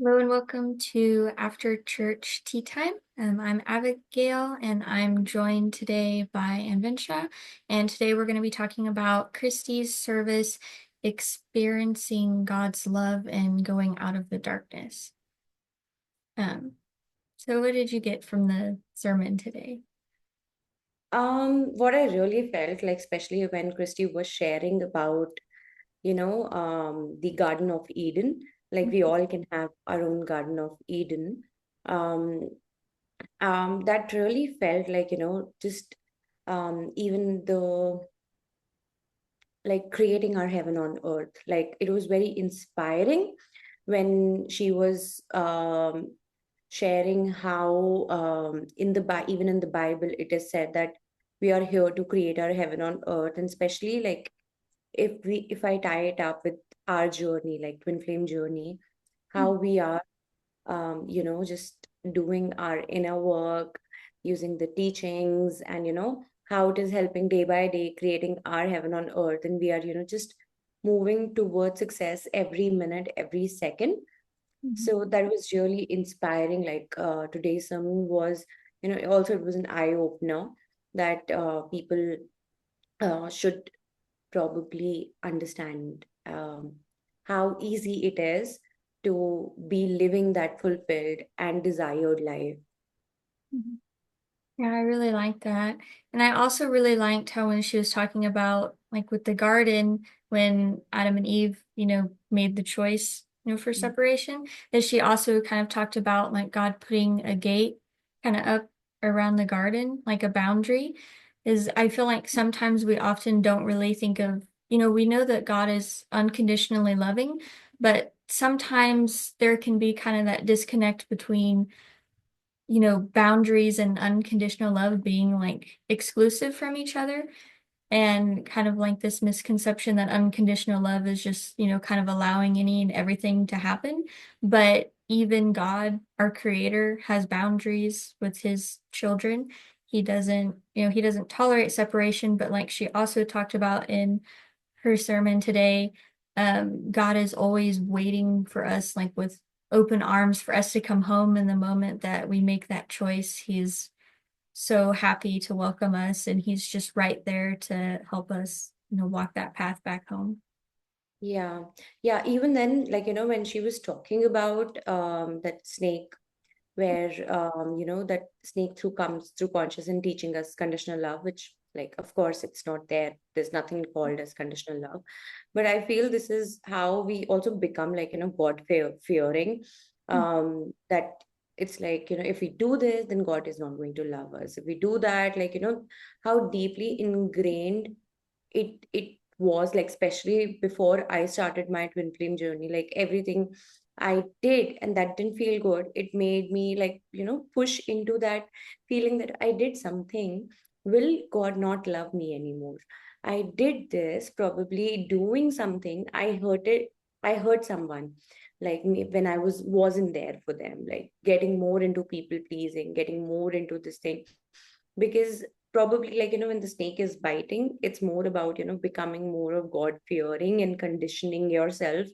Hello and welcome to After Church Tea Time. I'm Abigail and I'm joined today by Anvinsha. And today we're going to be talking about Christie's service, experiencing God's love and going out of the darkness. Um, so what did you get from the sermon today? What I really felt like, especially when Christy was sharing about, the Garden of Eden, like we all can have our own Garden of Eden. Um, that really felt like, just even the like creating our heaven on earth. Like it was very inspiring when she was sharing how in the even in the Bible it is said that we are here to create our heaven on earth, and especially like if I tie it up with our journey, like twin flame journey, how we are just doing our inner work using the teachings, and how it is helping day by day creating our heaven on earth, and we are just moving towards success every minute, every second. Mhm. So that was really inspiring. Like today's sermon was, also it was an eye opener that people should probably understand how easy it is to be living that fulfilled and desired life. Mhm. Yeah, I really liked that. And I also really liked how when she was talking about like with the garden, when Adam and Eve, made the choice, for separation, that she also kind of talked about like God putting a gate kind of up around the garden, like a boundary. Is I feel like sometimes we often don't really think of, we know that God is unconditionally loving, but sometimes there can be kind of that disconnect between boundaries and unconditional love being like exclusive from each other, and kind of like this misconception that unconditional love is just, kind of allowing any and everything to happen. But even God, our creator, has boundaries with his children. He doesn't tolerate separation, but like she also talked about in her sermon today, God is always waiting for us, like with open arms for us to come home. In the moment that we make that choice, He's so happy to welcome us, and He's just right there to help us, walk that path back home. Yeah, yeah. Even then, like, when she was talking about that snake, where that snake through comes through conscious and teaching us conditional love, which, like, of course it's not there. There's nothing called as conditional love. But I feel this is how we also become like, God fearing. That it's like, if we do this, then God is not going to love us. If we do that, like, how deeply ingrained it was, like especially before I started my twin flame journey, like everything I did and that didn't feel good, it made me like, push into that feeling that I did something, will God not love me anymore? I did this, probably doing something, I hurt someone, like me, when I wasn't there for them, like getting more into people pleasing, getting more into this thing, because probably like when the snake is biting, it's more about becoming more of God fearing and conditioning yourself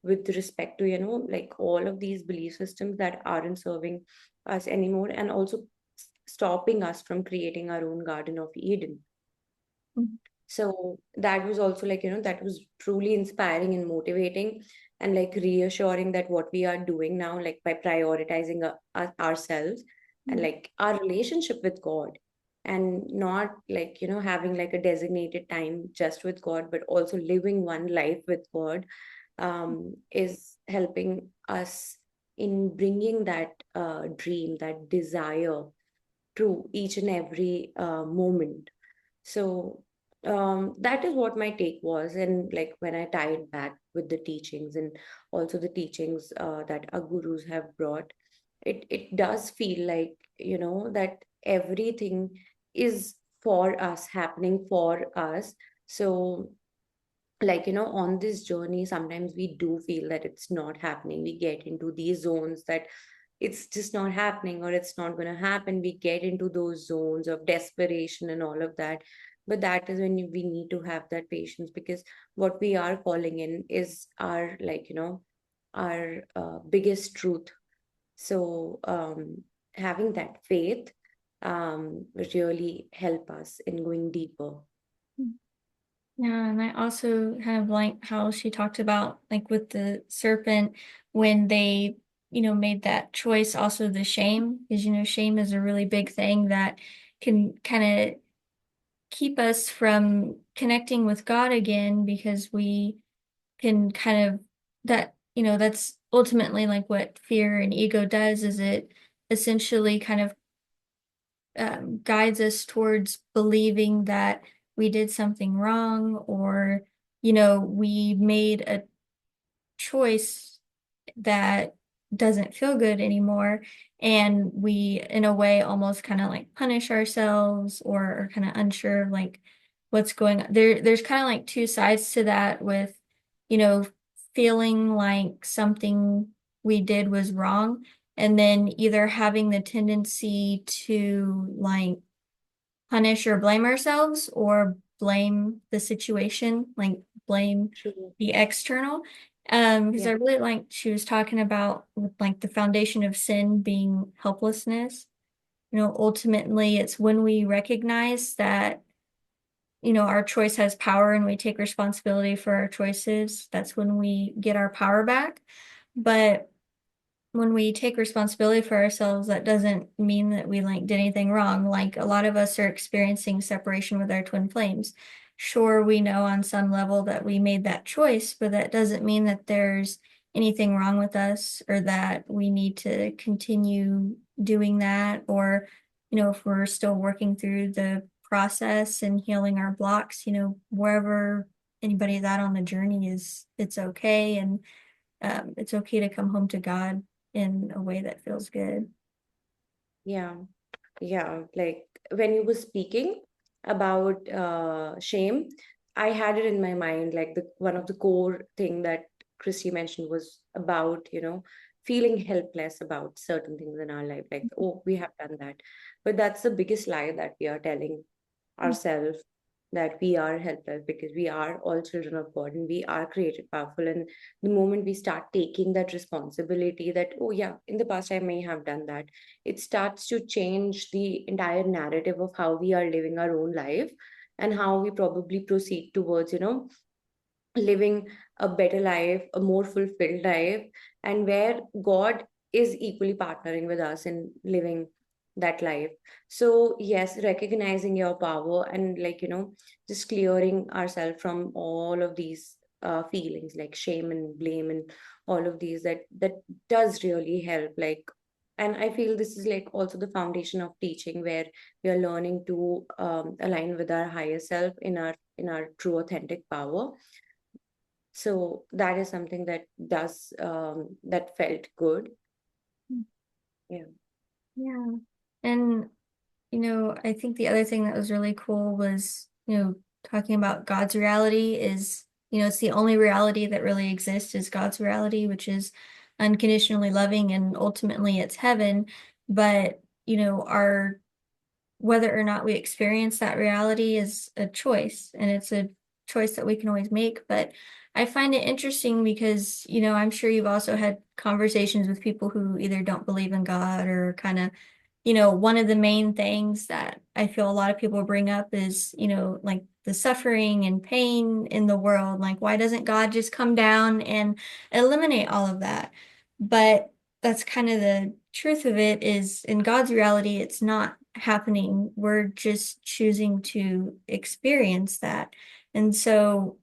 with respect to like all of these belief systems that aren't serving us anymore, and also stopping us from creating our own Garden of Eden. So that was also like, that was truly inspiring and motivating, and like reassuring that what we are doing now, like by prioritizing ourselves and like our relationship with God, and not like, having like a designated time just with God, but also living one life with God, is helping us in bringing that dream, that desire true each and every moment. So that is what my take was. And like when I tie it back with the teachings, and also the teachings that our gurus have brought, it does feel like, that everything is for us, happening for us. So like, on this journey, sometimes we do feel that it's not happening. We get into these zones that it's just not happening, or it's not going to happen. We get into those zones of desperation and all of that. But that is when we need to have that patience, because what we are calling in is our, like, our biggest truth. So having that faith really help us in going deeper. Yeah, and I also kind of like how she talked about like with the serpent when they, made that choice, also the shame, because shame is a really big thing that can kind of keep us from connecting with God again because we can kind of that's ultimately like what fear and ego does is it essentially kind of guides us towards believing that we did something wrong or we made a choice that doesn't feel good anymore and we in a way almost kind of like punish ourselves or are kind of unsure of like what's going on there's kind of like two sides to that with you know feeling like something we did was wrong and then either having the tendency to like punish or blame ourselves or blame the situation, like blame True. the external. Because Yeah, I really like she was talking about with like the foundation of sin being helplessness. Ultimately it's when we recognize that, our choice has power and we take responsibility for our choices, that's when we get our power back. But when we take responsibility for ourselves, that doesn't mean that we like did anything wrong. Like a lot of us are experiencing separation with our twin flames. Sure, we know on some level that we made that choice, but that doesn't mean that there's anything wrong with us or that we need to continue doing that. Or, if we're still working through the process and healing our blocks, wherever anybody's at on the journey is, it's okay. And it's okay to come home to God in a way that feels good. yeah, yeah. Like when you were speaking about shame, I had it in my mind, like the one of the core thing that Christy mentioned was about, feeling helpless about certain things in our life, like, oh, we have done that. But that's the biggest lie that we are telling ourselves, that we are helpless, because we are all children of God and we are created powerful. And the moment we start taking that responsibility that, oh, yeah, in the past I may have done that, it starts to change the entire narrative of how we are living our own life and how we probably proceed towards, living a better life, a more fulfilled life, and where God is equally partnering with us in living that life. So, yes, recognizing your power and, like, just clearing ourselves from all of these feelings like shame and blame and all of these, that does really help. Like, and I feel this is like also the foundation of teaching, where we are learning to align with our higher self in our true authentic power. So that is something that does that felt good. Yeah. Yeah. And, I think the other thing that was really cool was, talking about God's reality is, it's the only reality that really exists is God's reality, which is unconditionally loving and ultimately it's heaven. But, our whether or not we experience that reality is a choice and it's a choice that we can always make. But I find it interesting because, I'm sure you've also had conversations with people who either don't believe in God or kind of, one of the main things that I feel a lot of people bring up is, like the suffering and pain in the world. Like, why doesn't God just come down and eliminate all of that? But that's kind of the truth of it is in God's reality, it's not happening. We're just choosing to experience that. And so,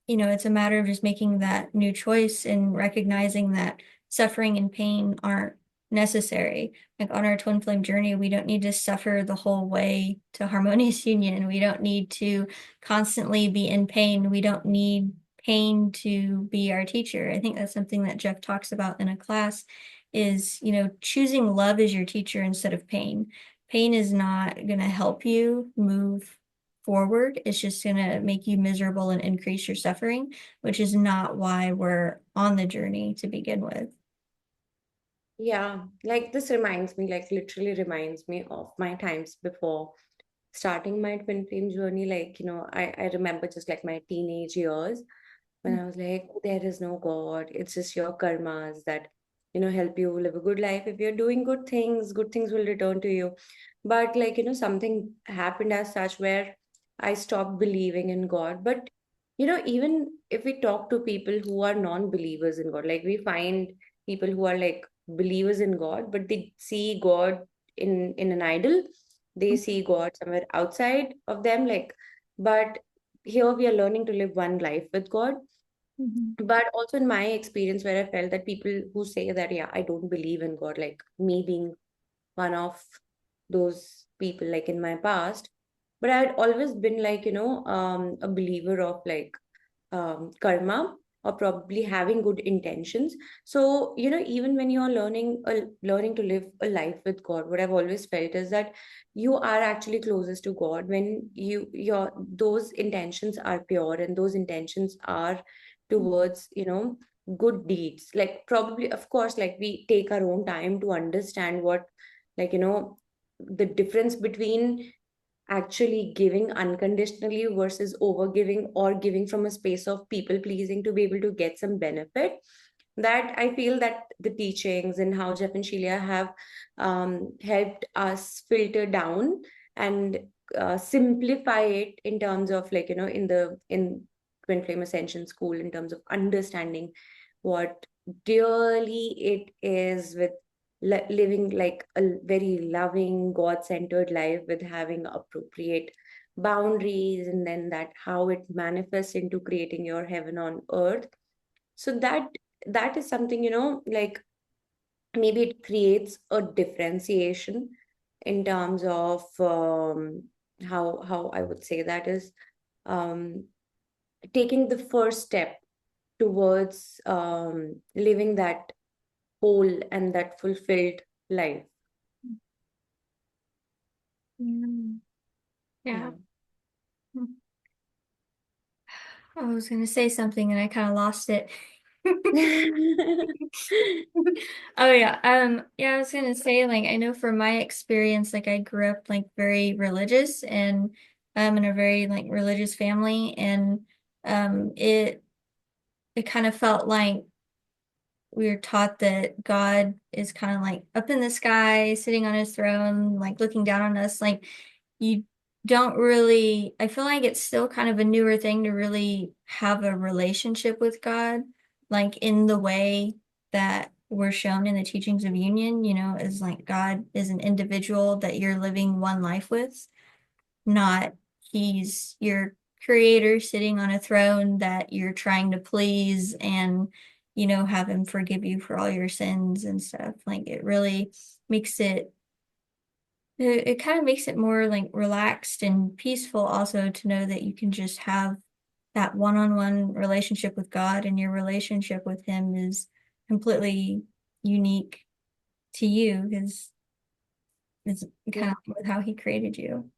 it's a matter of just making that new choice and recognizing that suffering and pain aren't necessary. Like on our twin flame journey, we don't need to suffer the whole way to harmonious union. We don't need to constantly be in pain. We don't need pain to be our teacher. I think that's something that Jeff talks about in a class is, choosing love as your teacher instead of pain. Pain is not going to help you move forward. It's just going to make you miserable and increase your suffering, which is not why we're on the journey to begin with. Yeah, like this reminds me, like literally reminds me of my times before starting my twin flame journey. Like, I remember just like my teenage years. when I was like, there is no God. It's just your karmas that, help you live a good life. If you're doing good things will return to you. But like, something happened as such where I stopped believing in God. But, even if we talk to people who are non-believers in God, like we find people who are like believers in God, but they see God in an idol. They see God somewhere outside of them, like, but here we are learning to live one life with God. Mhm. But also in my experience, where I felt that people who say that, yeah, I don't believe in God, like me being one of those people, like in my past, but I had always been like, a believer of like karma, or probably having good intentions. So, even when you're learning to live a life with God, what I've always felt is that you are actually closest to God when your those intentions are pure, and those intentions are towards, good deeds. Like probably, of course, like we take our own time to understand what, like, the difference between actually giving unconditionally versus over giving, or giving from a space of people pleasing to be able to get some benefit. That I feel that the teachings and how Jeff and Sheila have helped us filter down and simplify it in terms of, like, in Twin Flame Ascension School, in terms of understanding what really it is with living like a very loving, God-centered life with having appropriate boundaries, and then that how it manifests into creating your heaven on earth. So that is something, like maybe it creates a differentiation in terms of how I would say that is um, taking the first step towards living that whole and that fulfilled life. Yeah. Yeah. Yeah. I was gonna say something and I kind of lost it. Oh yeah. Yeah, I was gonna say, like, I know from my experience, like I grew up like very religious, and in a very like religious family, and it kind of felt like we were taught that God is kind of like up in the sky, sitting on his throne, like looking down on us. Like you don't really, I feel like it's still kind of a newer thing to really have a relationship with God, like in the way that we're shown in the teachings of union, is like God is an individual that you're living one life with, not he's your creator sitting on a throne that you're trying to please and, have him forgive you for all your sins and stuff. Like it really makes it kind of makes it more like relaxed and peaceful also to know that you can just have that one-on-one relationship with God, and your relationship with him is completely unique to you because it's Yeah. kind of with how he created you.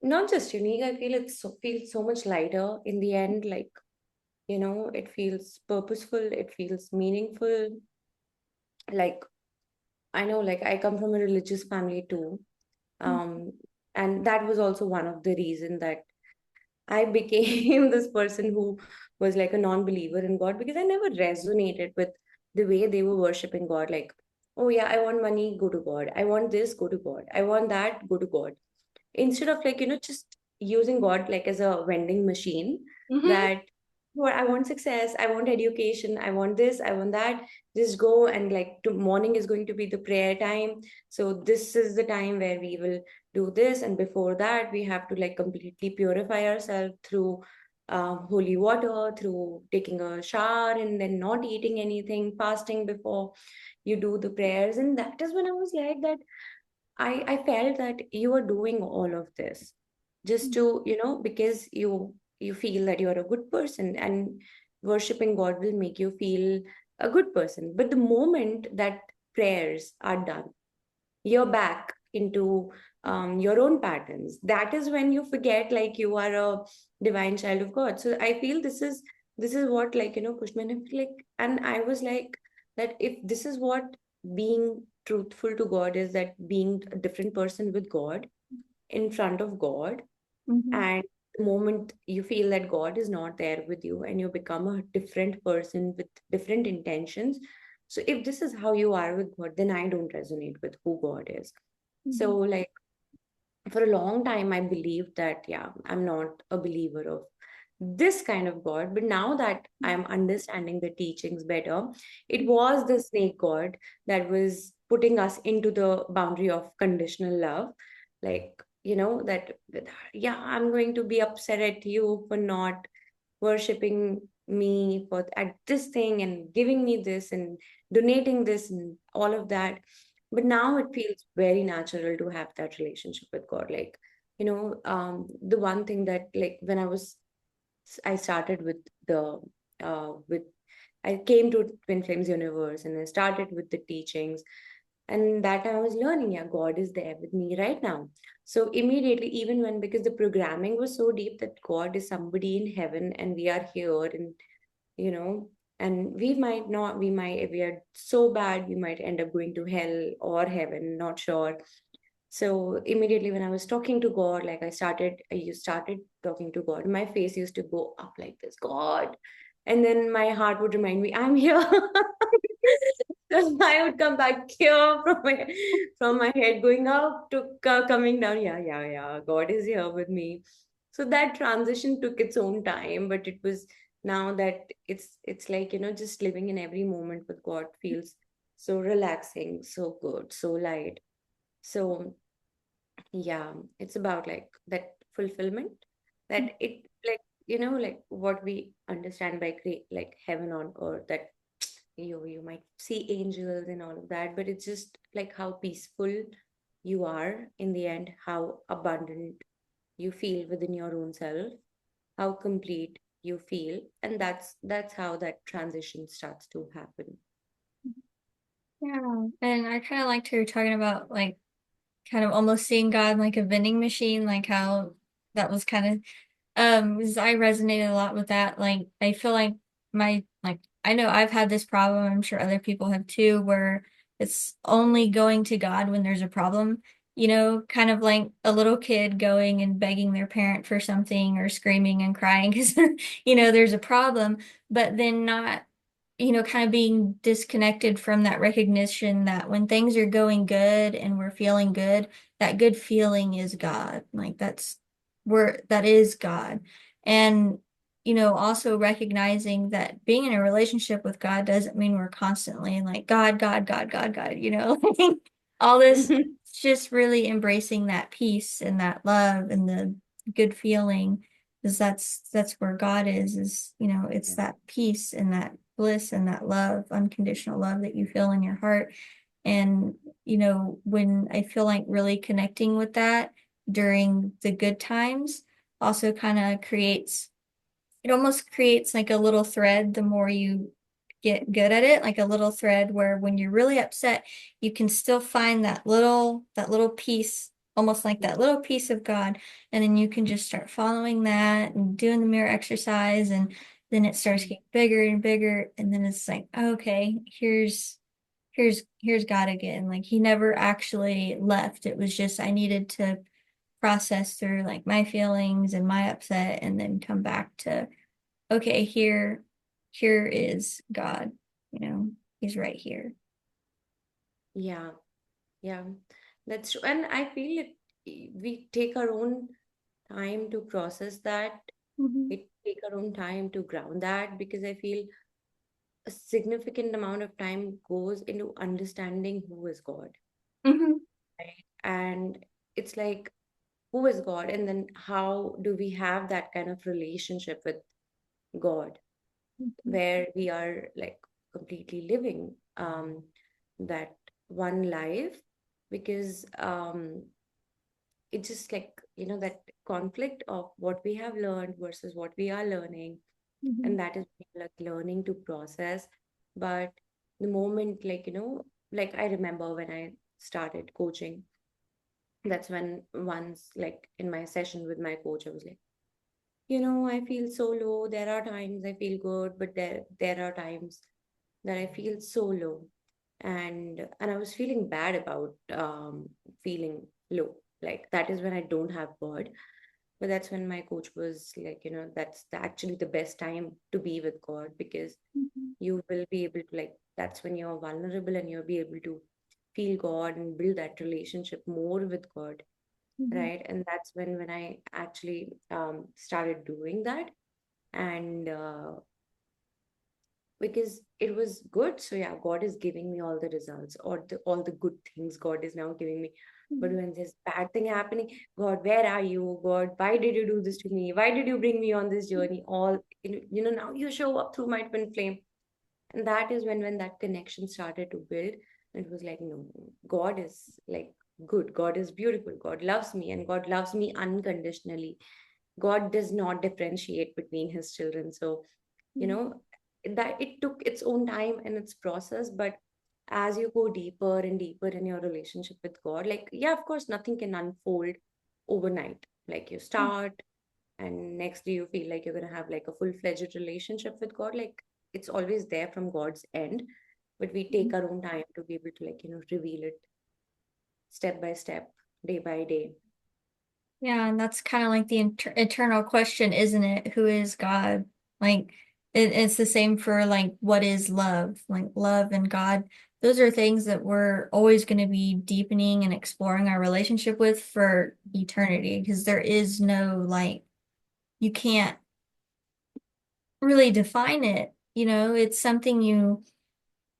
Not just unique, I feel it feels so much lighter in the end. Like, it feels purposeful, it feels meaningful. Like, I know, like, I come from a religious family too. Um, and that was also one of the reason that I became this person who was like a non-believer in God, because I never resonated with the way they were worshiping God. Like, oh yeah, I want money, go to God. I want this, go to God. I want that, go to God. Instead of, like, just using God like as a vending machine, Mm-hmm. that what I want success, I want education, I want this, I want that. Just go, and like morning is going to be the prayer time. So this is the time where we will do this, and before that we have to like completely purify ourselves through holy water, through taking a shower, and then not eating anything, fasting before you do the prayers. And that is when I was like that I felt that you are doing all of this just to, because you feel that you're a good person, and worshiping God will make you feel a good person. But the moment that prayers are done, you're back into your own patterns. That is when you forget like you are a divine child of God. So I feel this is what, like, pushed me, and I feel like, and I was like that if this is what being truthful to God is, that being a different person with God, in front of God, Mm-hmm. and the moment you feel that God is not there with you and you become a different person with different intentions. So if this is how you are with God, then I don't resonate with who God is. So Mhm. like for a long time I believed that, yeah, I'm not a believer of this kind of God. But now that I'm understanding the teachings better, it was the snake God that was putting us into the boundary of conditional love. Like, that, yeah, I'm going to be upset at you for not worshipping me for at this thing and giving me this and donating this and all of that. But now it feels very natural to have that relationship with God. Like, the one thing that, like, when I started with the with I came to Twin Flames Universe and I started with the teachings, and that I was learning, yeah, God is there with me right now. So immediately, even when, because the programming was so deep that God is somebody in heaven and we are here, and you know, and we might not, if we are so bad, we might end up going to hell or heaven, not sure. So immediately when I was talking to God, like you started talking to God, my face used to go up like this, God. And then my heart would remind me, I'm here. So I would come back here from my head going up to coming down. Yeah, yeah, yeah. God is here with me. So that transition took its own time, but it was, now that it's like, just living in every moment with God feels so relaxing, so good, so light. So yeah, it's about like that fulfillment, that it, like, like what we understand by create, like heaven on earth, that you might see angels and all of that, but it's just like how peaceful you are in the end, how abundant you feel within your own self, how complete you feel, and that's how that transition starts to happen. Yeah, and I kind of liked how you're talking about like kind of almost seeing God like a vending machine, like how that was kind of 'cause I resonated a lot with that. Like I feel like I know I've had this problem, I'm sure other people have too, where it's only going to God when there's a problem, kind of like a little kid going and begging their parent for something or screaming and crying because there's a problem, but then not kind of being disconnected from that recognition that when things are going good and we're feeling good, that good feeling is God. Like that is God. And, also recognizing that being in a relationship with God doesn't mean we're constantly like, God, God, God, God, God, all this, it's just really embracing that peace and that love and the good feeling because that's where God is, it's Yeah. that peace and that bliss and that love, unconditional love that you feel in your heart. And, when I feel like really connecting with that during the good times also kind of it almost creates like a little thread the more you get good at it, like a little thread where when you're really upset, you can still find that little piece, almost like that little piece of God. And then you can just start following that and doing the mirror exercise. And then it starts getting bigger and bigger. And then it's like, okay, here's God again. Like he never actually left. It was just I needed to process through like my feelings and my upset and then come back to okay, here is God, he's right here. Yeah, yeah, that's true. And I feel it, we take our own time to process that. Hmm. We take our own time to ground that, because I feel a significant amount of time goes into understanding who is God, Hmm. right? And it's like, who is God? And then how do we have that kind of relationship with God where we are like completely living that one life? Because it's just like, that conflict of what we have learned versus what we are learning, Hmm. and that is like learning to process. But the moment, like, like I remember when I started coaching, that's when once, like in my session with my coach, I was like, I feel so low. There are times I feel good, but there are times that I feel so low. And I was feeling bad about feeling low. Like that is when I don't have God. But that's when my coach was like, that's actually the best time to be with God, because Mhm. you will be able to, like, that's when you're vulnerable and you'll be able to feel God and build that relationship more with God, Mhm. right? And that's when I actually started doing that. And because it was good. So yeah, God is giving me all the results, or all the good things God is now giving me. But Mhm. when there's bad thing happening, God, where are you? God, why did you do this to me? Why did you bring me on this journey? All now you show up through my twin flame. And that is when that connection started to build. It was like, no, God is like good. God is beautiful. God loves me, and God loves me unconditionally. God does not differentiate between his children. So, you Mhm. know, that it took its own time and its process. But as you go deeper and deeper in your relationship with God, like, yeah, of course, nothing can unfold overnight. Like, you start, and next day you feel like you're going to have like a full-fledged relationship with God. Like, it's always there from God's end, but we take Mhm. our own time to be able to, like, reveal it step by step, day by day. Yeah, and that's kind of like the eternal question, isn't it? Who is God? Like, it's the same for like, what is love? Like, love and God, those are things that we're always going to be deepening and exploring our relationship with for eternity, because there is no like, you can't really define it. It's something you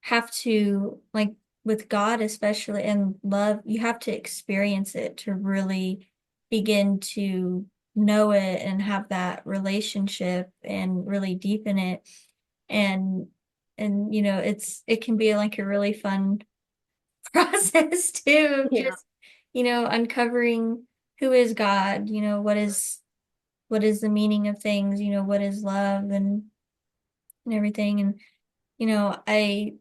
have to, like, with God especially, and love, you have to experience it to really begin to know it and have that relationship and really deepen it. And it can be like a really fun process too, Yeah. just uncovering who is God, what is the meaning of things, what is love, and everything. And I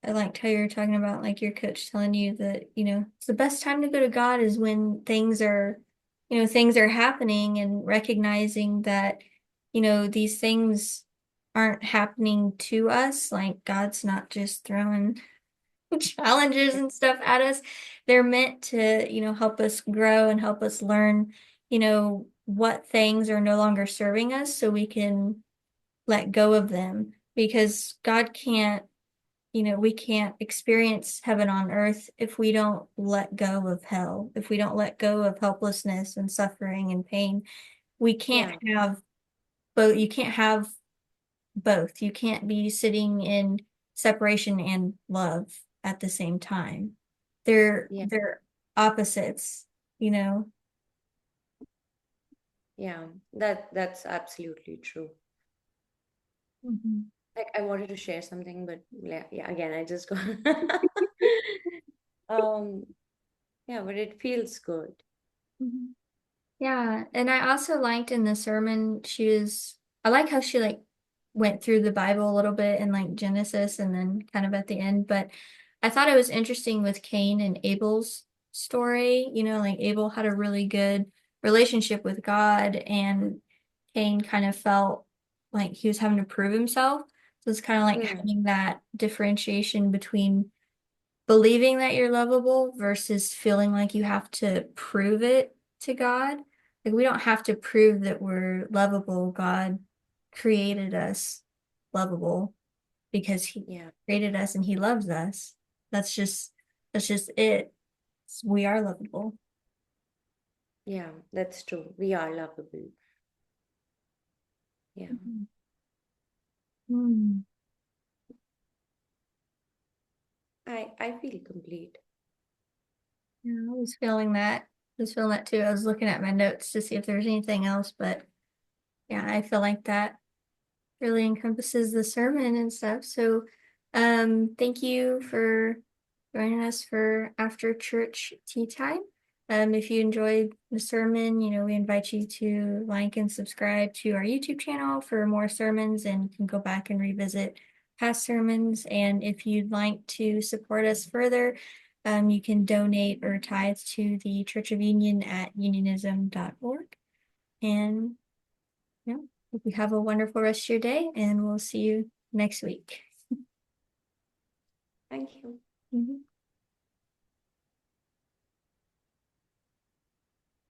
liked how you were talking about like your coach telling you that, it's the best time to go to God is when things are happening, and recognizing that, these things aren't happening to us. Like, God's not just throwing challenges and stuff at us. They're meant to, help us grow and help us learn, what things are no longer serving us, so we can let go of them, because God can't, we can't experience heaven on earth if we don't let go of hell, if we don't let go of helplessness and suffering and pain. We can't Yeah. have both. You can't have both. You can't be sitting in separation and love at the same time. Yeah. They're opposites, you know. Yeah. That's absolutely true. Mhm. Like, I wanted to share something, but yeah, yeah, again, I just got um yeah, but it feels good. Mhm. Yeah, and I also liked in the sermon, I like how she like went through the Bible a little bit in like Genesis and then kind of at the end, but I thought it was interesting with Cain and Abel's story. Like, Abel had a really good relationship with God, and Cain kind of felt like he was having to prove himself. So it's kind of like Mm, having that differentiation between believing that you're lovable versus feeling like you have to prove it to God. Like, we don't have to prove that we're lovable. God created us lovable because he yeah, created us and he loves us. That's just it. We are lovable. yeah, that's true. We are lovable. Yeah. Mhm. Mm. I feel complete. Yeah, I was feeling that. I was feeling that too. I was looking at my notes to see if there was anything else, but yeah, I feel like that really encompasses the sermon and stuff. So, thank you for joining us for after church tea time. If you enjoyed the sermon, we invite you to like and subscribe to our YouTube channel for more sermons, and you can go back and revisit past sermons. And if you'd like to support us further, you can donate or tithe to the Church of Union at unionism.org. And yeah. Hope you have a wonderful rest of your day, and we'll see you next week. Thank you. Mhm.